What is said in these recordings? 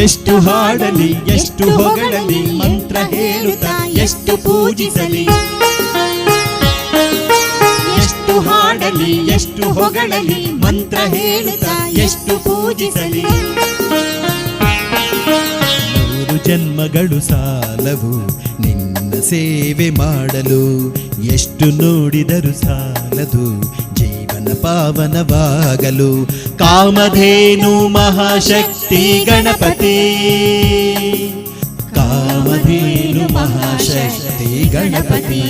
ಎಷ್ಟು ಹಾಡಲಿ ಎಷ್ಟು ಹೊಗಳಲಿ ಮಂತ್ರ ಹೇಳುತ್ತಾ ಎಷ್ಟು ಪೂಜಿಸಲಿ, ಎಷ್ಟು ಹಾಡಲಿ ಎಷ್ಟು ಹೊಗಳಲಿ ಮಂತ್ರ ಹೇಳುತ್ತಾ ಎಷ್ಟು ಪೂಜಿಸಲಿ. 100 ಜನ್ಮಗಳು ಸಾಲವು ನಿನ್ನ ಸೇವೆ ಮಾಡಲು, ಎಷ್ಟು ನೋಡಿದರೂ ಸಾಲದು ಜೀವನ ಪಾವನವಾಗಲು. ಕಾಮಧೇನು ಮಹಾಶಕ್ತಿ ಗಣಪತಿ, ಕಾಮಧೇನು ಮಹಾಶಕ್ತಿ ಗಣಪತಿ.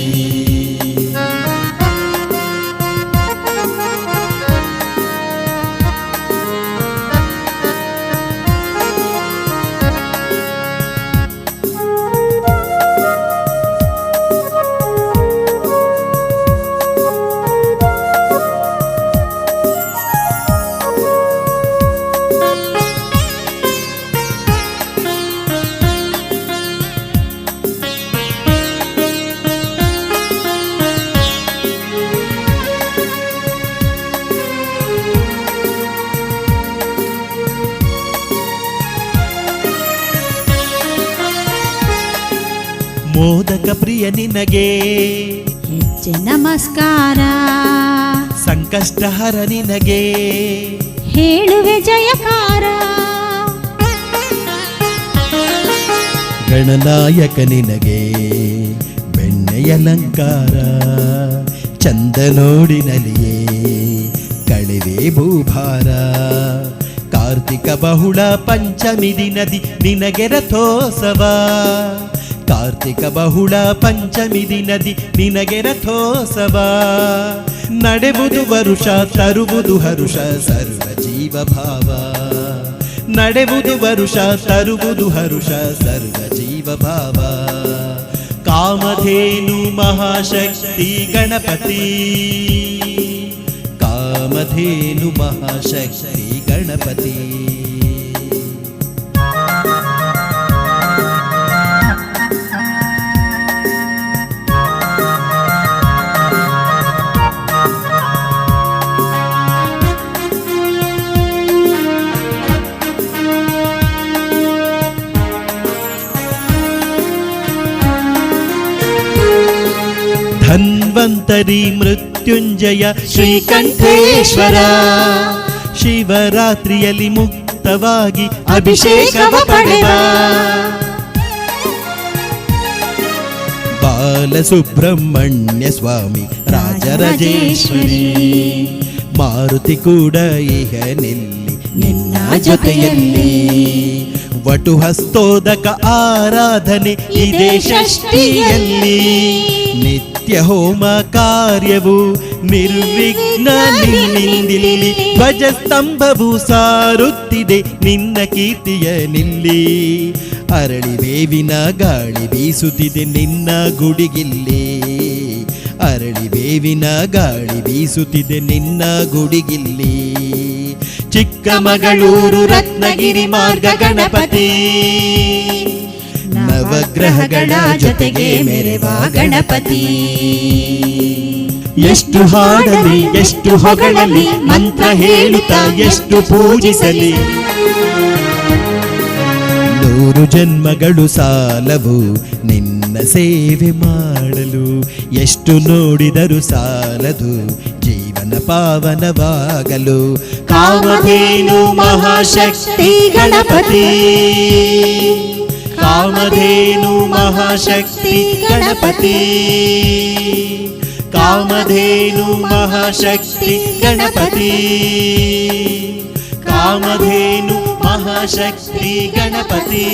ಮೋದಕ ಪ್ರಿಯ ನಿನಗೆ ಹೆಚ್ಚೆ ನಮಸ್ಕಾರ, ಸಂಕಷ್ಟಹರ ನಿನಗೆ ಹೇಳುವೆ ಜಯಕಾರ. ಗಣನಾಯಕ ನಿನಗೆ ಬೆಣ್ಣೆಯಲಂಕಾರ, ಚಂದ ನೋಡಿನಲಿಯೇ ಕಳೆವೆ ಭೂಭಾರ. ಕಾರ್ತಿಕ ಬಹುಳ ಪಂಚಮಿ ದಿನದಿ ನಿನಗೆ ರಥೋತ್ಸವ, ಕಾರ್ತಿಕ ಬಹುಳ ಪಂಚಮಿ ದಿನದಿ ನಿನಗೆ ರಥೋತ್ಸವ. ನಡೆವುದು ವರುಷ ತರುವುದು ಹರುಷ ಸರ್ವ ಜೀವ ಭಾವ, ನಡೆವುದು ವರುಷ ತರುವುದು ಹರುಷ ಸರ್ವ ಜೀವ ಭಾವ. ಕಾಮಧೇನು ಮಹಾಶಕ್ತಿ ಗಣಪತಿ, ಕಾಮಧೇನು ಮಹಾಶಕ್ತಿ ಗಣಪತಿ. ಧನ್ವಂತರಿ ಮೃತ್ಯುಂಜಯ ಶ್ರೀಕಂಠೇಶ್ವರ, ಶಿವರಾತ್ರಿಯಲ್ಲಿ ಮುಕ್ತವಾಗಿ ಅಭಿಷೇಕವ ಪಡೆದ. ಬಾಲಸುಬ್ರಹ್ಮಣ್ಯ ಸ್ವಾಮಿ ರಾಜರಾಜೇಶ್ವರಿ, ಮಾರುತಿ ಕೂಡ ಇಹ ನಿಲ್ಲಿ ನಿನ್ನ ಜೊತೆಯಲ್ಲಿ. ವಟುಹಸ್ತೋದಕ ಆರಾಧನೆ ಇದೇ ಷಷ್ಠಿಯಲ್ಲಿ, ನಿತ್ಯ ಹೋಮ ಕಾರ್ಯವು ನಿರ್ವಿಘ್ನ ನಿನ್ನಿಂದಿಲ್ಲಿ. ಧ್ವಜಸ್ತಂಭವು ಸಾರುತ್ತಿದೆ ನಿನ್ನ ಕೀರ್ತಿಯ ನಿಲ್ಲಿ, ಅರಳಿ ಬೇವಿನ ಗಾಳಿ ಬೀಸುತ್ತಿದೆ ನಿನ್ನ ಗುಡಿಗಿಲ್ಲಿ, ಅರಳಿ ಬೇವಿನ ಗಾಳಿ ಬೀಸುತ್ತಿದೆ ನಿನ್ನ ಗುಡಿಗಿಲ್ಲಿ. ಚಿಕ್ಕಮಗಳೂರು ರತ್ನಗಿರಿ ಮಾರ್ಗ ಗಣಪತಿ, ನವಗ್ರಹಗಳ ಜೊತೆಗೆ ಮೆರೆವ ಗಣಪತಿ. ಎಷ್ಟು ಹಾಡಲಿ ಎಷ್ಟು ಹೊಗಳಲಿ ಮಂತ್ರ ಹೇಳುತ್ತಾ ಎಷ್ಟು ಪೂಜಿಸಲಿ. 100 ಜನ್ಮಗಳು ಸಾಲವು ನಿನ್ನ ಸೇವೆ ಮಾಡಲು. ಎಷ್ಟು ನೋಡಿದರೂ ಸಾಲದು ಜೀವನ ಪಾವನವಾಗಲು. ಕಾಮಧೇನು ಮಹಾಶಕ್ತಿ ಗಣಪತಿ, ಕಾಮಧೇನು ಮಹಾಶಕ್ತಿ ಗಣಪತಿ, ಕಾಮಧೇನು ಮಹಾಶಕ್ತಿ ಗಣಪತಿ, ಕಾಮಧೇನು ಮಹಾಶಕ್ತಿ ಗಣಪತಿ.